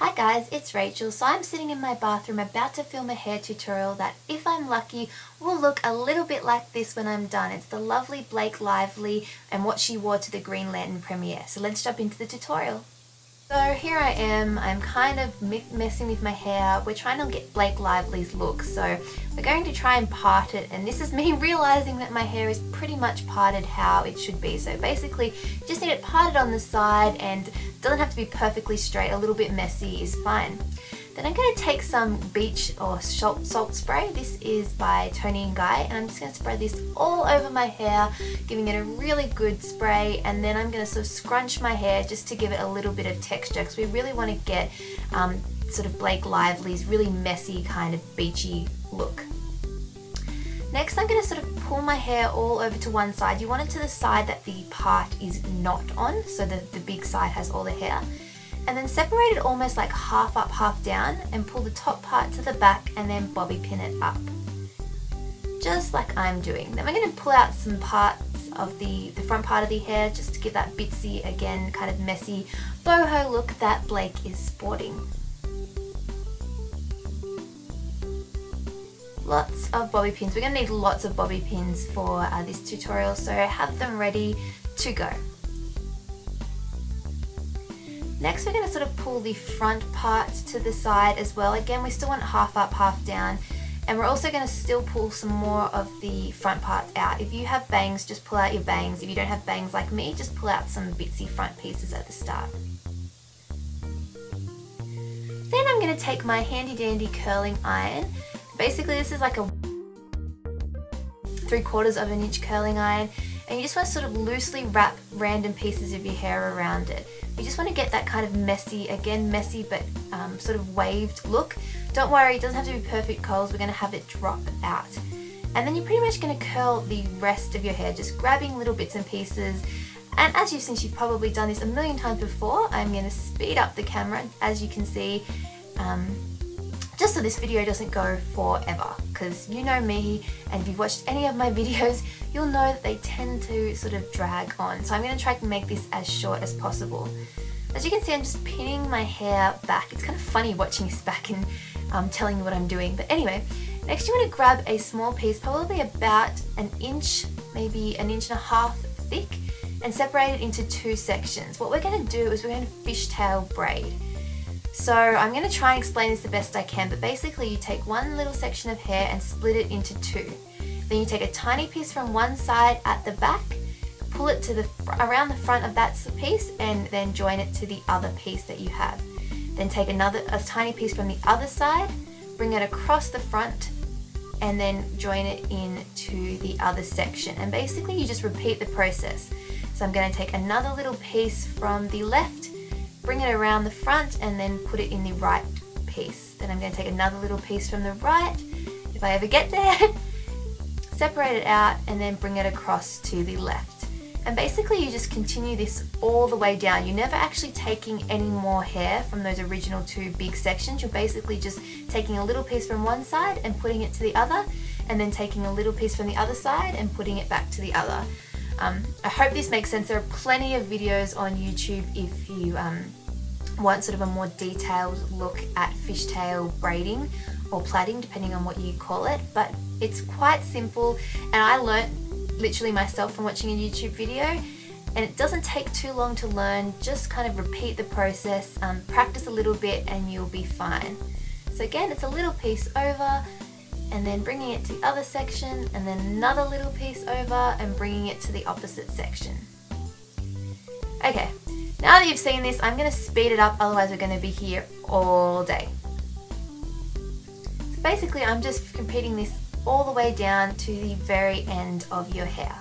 Hi guys, it's Rachel. So I'm sitting in my bathroom about to film a hair tutorial that, if I'm lucky, will look a little bit like this when I'm done. It's the lovely Blake Lively and what she wore to the Green Lantern premiere. So let's jump into the tutorial. So here I am, I'm kind of messing with my hair. We're trying to get Blake Lively's look, so we're going to try and part it, and this is me realizing that my hair is pretty much parted how it should be. So basically, just need it parted on the side and doesn't have to be perfectly straight, a little bit messy is fine. Then I'm going to take some beach or salt spray. This is by Tony & Guy, and I'm just going to spray this all over my hair, giving it a really good spray, and then I'm going to sort of scrunch my hair just to give it a little bit of texture, because we really want to get sort of Blake Lively's really messy kind of beachy look. Next, I'm going to sort of pull my hair all over to one side. You want it to the side that the part is not on, so that the big side has all the hair. And then separate it almost like half up, half down, and pull the top part to the back and then bobby pin it up. Just like I'm doing. Then we're going to pull out some parts of the front part of the hair just to give that bitsy, again, kind of messy boho look that Blake is sporting. Lots of bobby pins. We're going to need lots of bobby pins for this tutorial, so have them ready to go. Next, we're going to sort of pull the front part to the side as well. Again, we still want half up, half down. And we're also going to still pull some more of the front part out. If you have bangs, just pull out your bangs. If you don't have bangs like me, just pull out some bitsy front pieces at the start. Then I'm going to take my handy dandy curling iron. Basically, this is like a 3/4 of an inch curling iron. And you just want to sort of loosely wrap random pieces of your hair around it. You just want to get that kind of messy, again messy but sort of waved look. Don't worry, it doesn't have to be perfect curls, we're going to have it drop out. And then you're pretty much going to curl the rest of your hair, just grabbing little bits and pieces. And as you've seen, you've probably done this a million times before, I'm going to speed up the camera, as you can see, just so this video doesn't go forever, because you know me, and if you've watched any of my videos, you'll know that they tend to sort of drag on. So I'm going to try to make this as short as possible. As you can see, I'm just pinning my hair back. It's kind of funny watching this back and telling you what I'm doing. But anyway, next you want to grab a small piece, probably about an inch, maybe an inch and a half thick, and separate it into two sections. What we're going to do is we're going to fishtail braid. So I'm going to try and explain this the best I can, but basically you take one little section of hair and split it into two. Then you take a tiny piece from one side at the back, pull it to around the front of that piece, and then join it to the other piece that you have. Then take a tiny piece from the other side, bring it across the front, and then join it into the other section. And basically you just repeat the process. So I'm going to take another little piece from the left, bring it around the front, and then put it in the right piece. Then I'm going to take another little piece from the right, if I ever get there, separate it out, and then bring it across to the left. And basically you just continue this all the way down. You're never actually taking any more hair from those original two big sections. You're basically just taking a little piece from one side and putting it to the other, and then taking a little piece from the other side and putting it back to the other. I hope this makes sense. There are plenty of videos on YouTube if you want sort of a more detailed look at fishtail braiding or plaiting, depending on what you call it, but it's quite simple, and I learnt literally myself from watching a YouTube video, and it doesn't take too long to learn. Just kind of repeat the process, practice a little bit, and you'll be fine. So again, it's a little piece over, and then bringing it to the other section, and then another little piece over and bringing it to the opposite section. Okay, now that you've seen this, I'm going to speed it up, otherwise we're going to be here all day. So basically I'm just repeating this all the way down to the very end of your hair.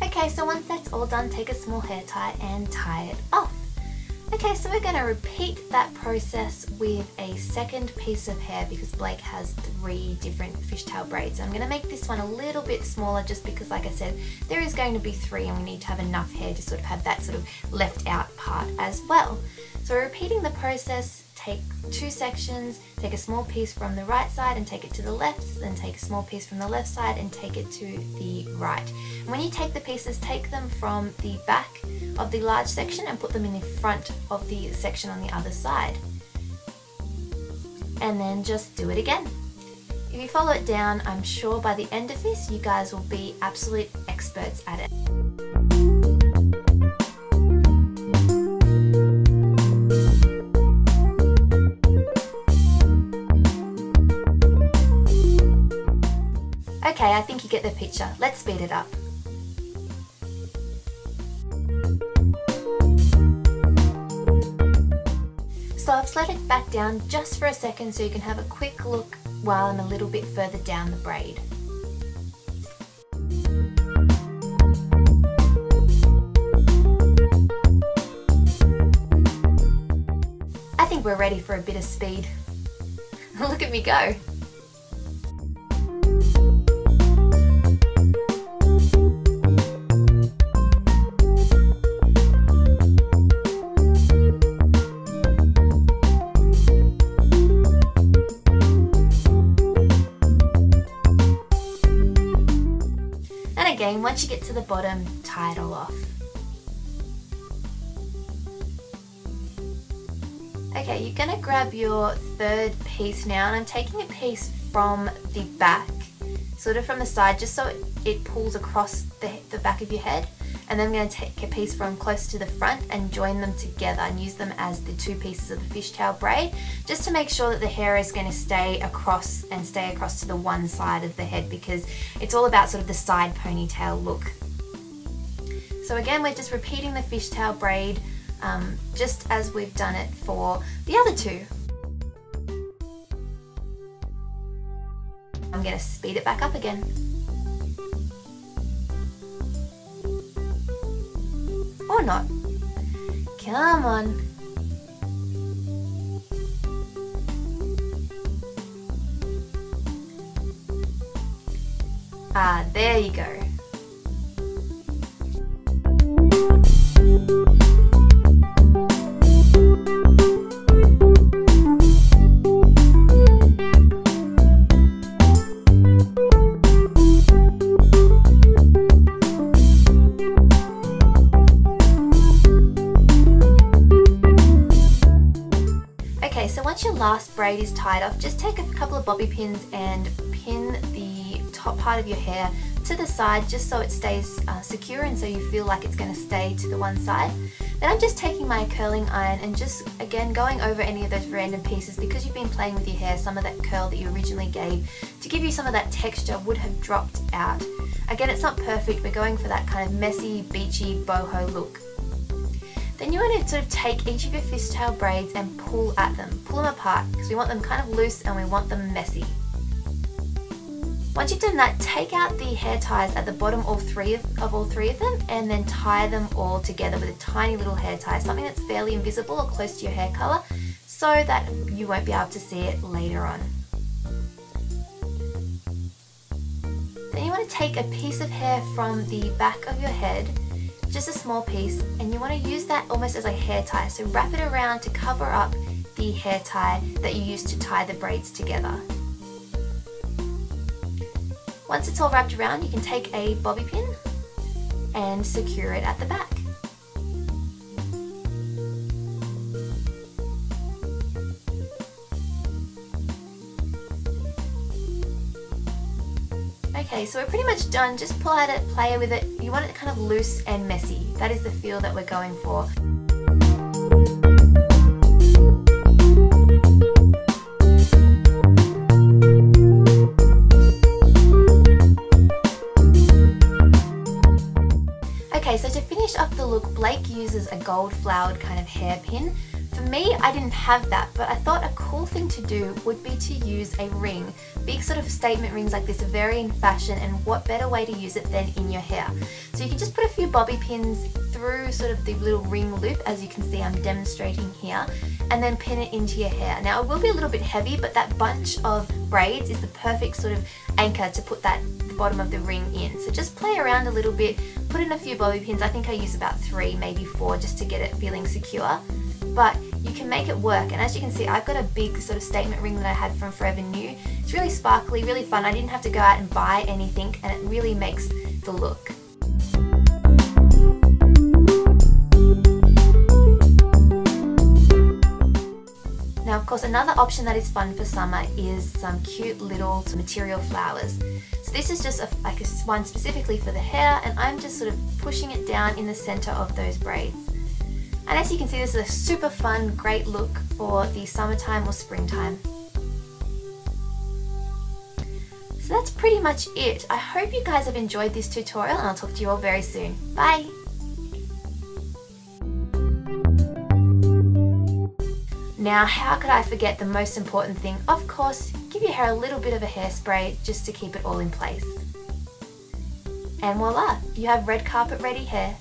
Okay, so once that's all done, take a small hair tie and tie it off. Okay, so we're going to repeat that process with a second piece of hair because Blake has 3 different fishtail braids. I'm going to make this one a little bit smaller just because, like I said, there is going to be 3 and we need to have enough hair to sort of have that sort of left out part as well. So we're repeating the process. Take 2 sections, take a small piece from the right side and take it to the left, then take a small piece from the left side and take it to the right. And when you take the pieces, take them from the back of the large section and put them in the front of the section on the other side. And then just do it again. If you follow it down, I'm sure by the end of this, you guys will be absolute experts at it. Okay, I think you get the picture. Let's speed it up. So I've slowed it back down just for a second so you can have a quick look while I'm a little bit further down the braid. I think we're ready for a bit of speed. Look at me go. Again, once you get to the bottom, tie it all off. Okay, you're going to grab your 3rd piece now, and I'm taking a piece from the back, sort of from the side, just so it pulls across the back of your head. And then I'm going to take a piece from close to the front and join them together and use them as the 2 pieces of the fishtail braid, just to make sure that the hair is going to stay across to the one side of the head, because it's all about sort of the side ponytail look. So again, we're just repeating the fishtail braid just as we've done it for the other 2. I'm going to speed it back up again. Or not. Come on. Ah, there you go. Once your last braid is tied off, just take a couple of bobby pins and pin the top part of your hair to the side just so it stays secure and so you feel like it's going to stay to the one side. Then I'm just taking my curling iron and just again going over any of those random pieces, because you've been playing with your hair, some of that curl that you originally gave to give you some of that texture would have dropped out. Again, it's not perfect, we're going for that kind of messy, beachy, boho look. Then you want to sort of take each of your fishtail braids and pull at them. Pull them apart because we want them kind of loose and we want them messy. Once you've done that, take out the hair ties at the bottom of all three of them and then tie them all together with a tiny little hair tie, something that's fairly invisible or close to your hair colour so that you won't be able to see it later on. Then you want to take a piece of hair from the back of your head, just a small piece, and you want to use that almost as a hair tie. So wrap it around to cover up the hair tie that you used to tie the braids together. Once it's all wrapped around, you can take a bobby pin and secure it at the back. Okay, so we're pretty much done. Just pull at it, play with it. You want it kind of loose and messy. That is the feel that we're going for. Okay, so to finish up the look, Blake uses a gold flowered kind of hairpin. For me, I didn't have that, but I thought a cool thing to do would be to use a ring. Big sort of statement rings like this are very in fashion, and what better way to use it than in your hair. So you can just put a few bobby pins through sort of the little ring loop, as you can see I'm demonstrating here, and then pin it into your hair. Now it will be a little bit heavy, but that bunch of braids is the perfect sort of anchor to put the bottom of the ring in. So just play around a little bit, put in a few bobby pins. I think I use about 3, maybe 4, just to get it feeling secure. But you can make it work, and as you can see I've got a big sort of statement ring that I had from Forever New. It's really sparkly, really fun. I didn't have to go out and buy anything, and it really makes the look. Now of course another option that is fun for summer is some cute little material flowers. So this is just like one specifically for the hair, and I'm just sort of pushing it down in the center of those braids. And as you can see, this is a super fun, great look for the summertime or springtime. So that's pretty much it. I hope you guys have enjoyed this tutorial, and I'll talk to you all very soon. Bye! Now, how could I forget the most important thing? Of course, give your hair a little bit of a hairspray just to keep it all in place. And voila, you have red carpet ready hair.